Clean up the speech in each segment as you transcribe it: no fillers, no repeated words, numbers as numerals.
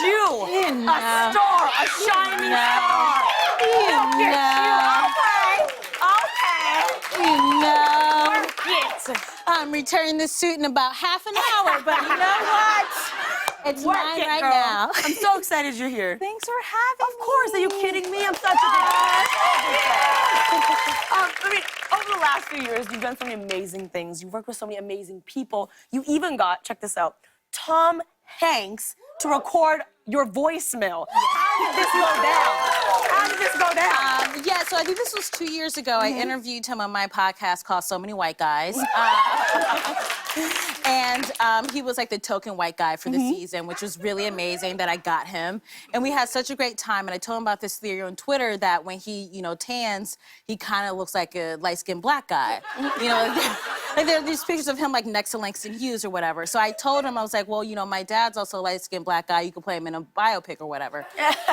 you. A star, a shining star. You Look know. at you. Okay. You know. Work it. I'm returning the suit in about half an hour, but you know what? It's Work mine it, right girl. now. I'm so excited you're here. Thanks for having me. Of course. Are you kidding me? I'm such a big fan. I mean, over the last few years, you've done so many amazing things. You've worked with so many amazing people. You even got, check this out, Tom Hanks to record your voicemail. How did this go down? How did this go down? Yeah, so I think this was 2 years ago. I interviewed him on my podcast called So Many White Guys. And he was like the token white guy for the season, which was really amazing that I got him. And we had such a great time. And I told him about this theory on Twitter that when he, you know, tans, he kind of looks like a light-skinned black guy. You know, like there are these pictures of him like next to Langston Hughes or whatever. So I told him, I was like, well, you know, my dad's also a light-skinned black guy. You could play him in a biopic or whatever.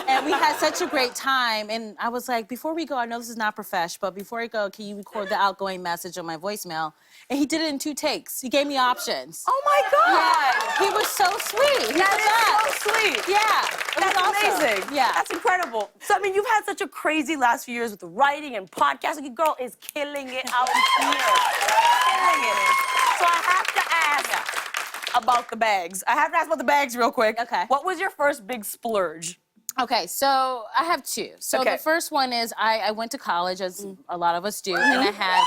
And we had such a great time. And I was like, before we go, I know this is not profesh, but before we go, can you record the outgoing message on my voicemail? And he did it in 2 takes. He gave me options. Oh my God! Yeah, he was so sweet. He That was is so sweet. Yeah, it was That's awesome. amazing. Yeah. That's incredible. So, I mean, you've had such a crazy last few years with the writing and podcasting. Your girl is killing it out here. Killing it. So I have to ask about the bags. I have to ask about the bags real quick. Okay. What was your first big splurge? Okay, so I have 2. So Okay. the first one is I went to college, as a lot of us do, and I had,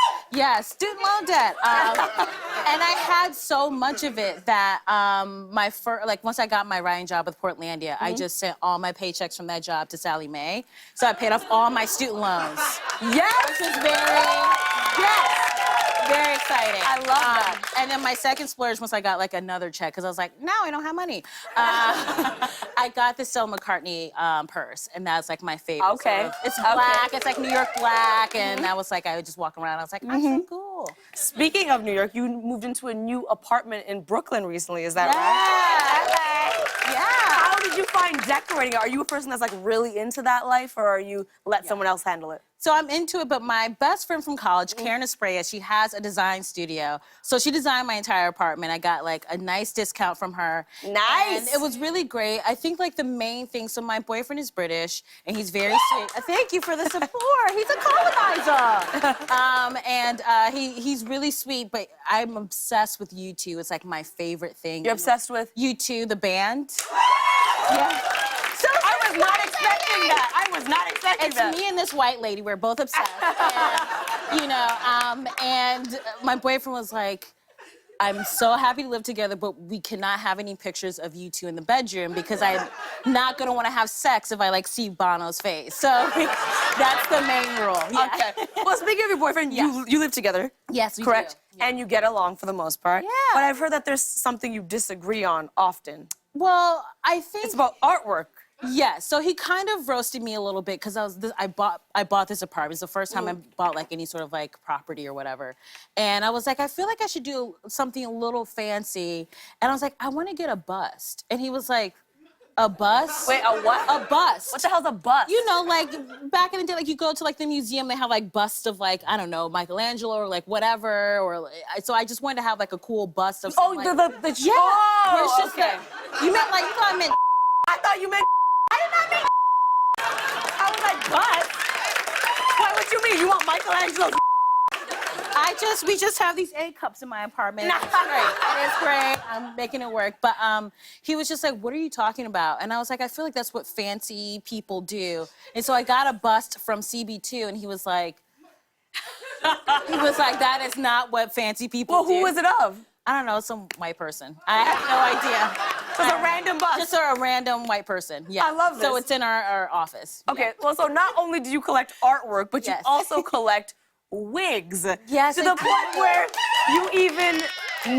student loan debt. And I had so much of it that once I got my writing job with Portlandia, I just sent all my paychecks from that job to Sally Mae. So I paid off all my student loans. Yes! Which was very exciting. I love that. And then my second splurge once I got like another check, because I was like, now I don't have money. I got the Stella McCartney purse, and that's like my favorite. Okay. Sort of. It's black, it's like New York black, and I was like, I would just walk around, I was like, I'm so cool. Speaking of New York, you moved into a new apartment in Brooklyn recently, is that right? Yeah. How did you find decorating? Are you a person that's like really into that life, or are you let someone else handle it? So I'm into it, but my best friend from college, Karen Esprella, she has a design studio. So she designed my entire apartment. I got like a nice discount from her. Nice. And it was really great. I think like the main thing, so my boyfriend is British and he's very sweet. Thank you for the support. He's a colonizer. He's really sweet, but I'm obsessed with U2. It's like my favorite thing. You're obsessed with? U2, the band. Yeah. So I was not expecting that. I was not expecting that. It's me and this white lady. We're both obsessed. And, you know, and my boyfriend was like, I'm so happy to live together, but we cannot have any pictures of you 2 in the bedroom because I'm not gonna wanna have sex if I like see Bono's face. So that's the main rule. Yeah. Okay. Well, speaking of your boyfriend, you live together. Yes, we correct? do. Yeah. And you get along for the most part. Yeah. But I've heard that there's something you disagree on often. Well, I think It's about artwork. yeah, so he kind of roasted me a little bit because I bought this apartment. It's the first time I bought like any sort of like property or whatever. And I was like, I feel like I should do something a little fancy. And I was like, I want to get a bust. And he was like, a bust? Wait, a what? A bust. What the hell's a bust? You know, like back in the day, like you go to like the museum, they have like busts of like, I don't know, Michelangelo or like whatever. Or so I just wanted to have like a cool bust of Oh, something. the Yeah. Where it's Oh, just okay. you meant like, you thought I meant I thought you meant. I did not mean. I was like, bust? What you mean? You want Michelangelo's? we just have these egg cups in my apartment. It's great. It is great. I'm making it work. But he was just like, what are you talking about? And I was like, I feel like that's what fancy people do. And so I got a bust from CB2, and he was like, that is not what fancy people do. Well, who was it of? I don't know, some white person. I have no idea. Just a random bust. Just a random white person, yeah. I love this. So it's in our office. Okay, well, so not only do you collect artwork, but you Yes. also collect wigs. Yes, To I the do. point where you even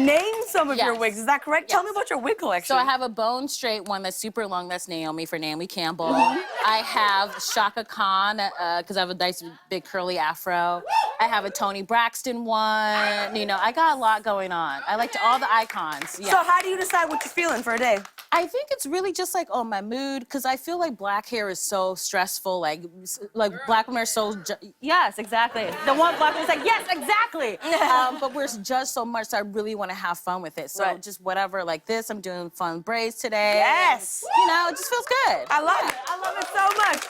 name some of your Yes. wigs. Is that correct? Tell me Yes. about your wig collection. So I have a bone straight one that's super long. That's Naomi for Naomi Campbell. I have Shaka Khan because I have a nice big curly afro. I have a Tony Braxton one. You know, I got a lot going on. I like all the icons. Yeah. So how do you decide what you're feeling for a day? I think it's really just like on my mood, because I feel like black hair is so stressful. Like black women are so. Yes, exactly. The one black woman's like, yes, exactly. But we're judged so much, so I really want to have fun with it. So Right. just whatever, like this. I'm doing fun braids today. Yes. You know, it just feels good. I love it. I love it so much.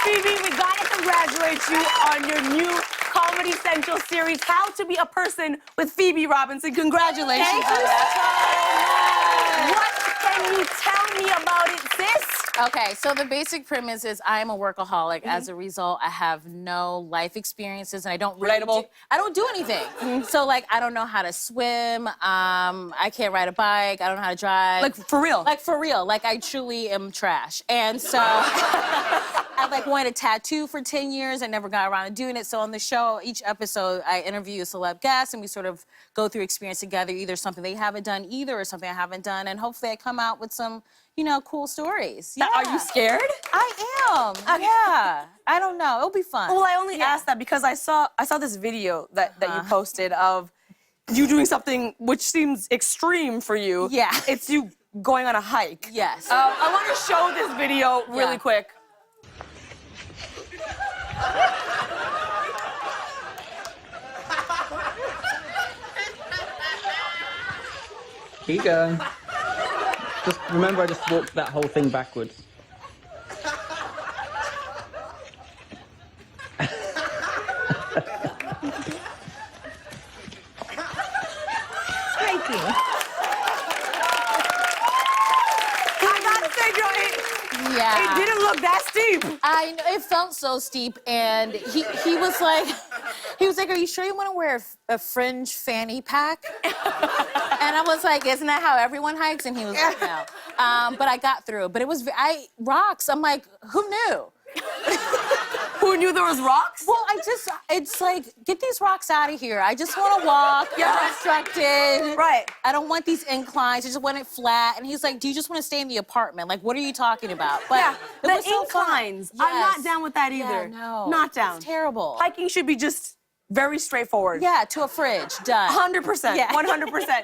Phoebe, we gotta congratulate you on your new Comedy Central series, How to Be a Person with Phoebe Robinson. Congratulations. Thank you on that. so much. What can you tell me about it, sis? Okay, so the basic premise is I am a workaholic. As a result, I have no life experiences, and I don't really Relatable. I don't do anything. So like, I don't know how to swim. I can't ride a bike. I don't know how to drive. Like, for real? Like for real. Like I truly am trash. And so I like wanted a tattoo for 10 years. I never got around to doing it. So on the show, each episode, I interview a celeb guest, and we sort of go through experience together, either something they haven't done either or something I haven't done, and hopefully I come out with some, you know, cool stories. Yeah. Are you scared? I am. Yeah. I don't know. It'll be fun. Well, I only asked that because I saw this video that you posted of you doing something which seems extreme for you. Yeah. It's you going on a hike. Yes. I want to show this video really Yeah. quick. Keep going. Just remember, I just walked that whole thing backwards. I gotta say, girl, Yeah. it didn't look that steep. I know, it felt so steep, and he was like, are you sure you want to wear a fringe fanny pack? And I was like, isn't that how everyone hikes? And he was like, no. But I got through it. But it was, rocks. I'm like, who knew? Who knew there was rocks? Well, it's like, get these rocks out of here. I just want to walk. Yeah. I'm instructed. Right. I don't want these inclines. I just want it flat. And he's like, do you just want to stay in the apartment? Like, what are you talking about? But Yeah, it the was so fun. inclines. I'm not Yes. down with that either. Yeah, no. Not down. It's terrible. Hiking should be just very straightforward. Yeah, to a fridge. Done. 100%. Yeah. 100%.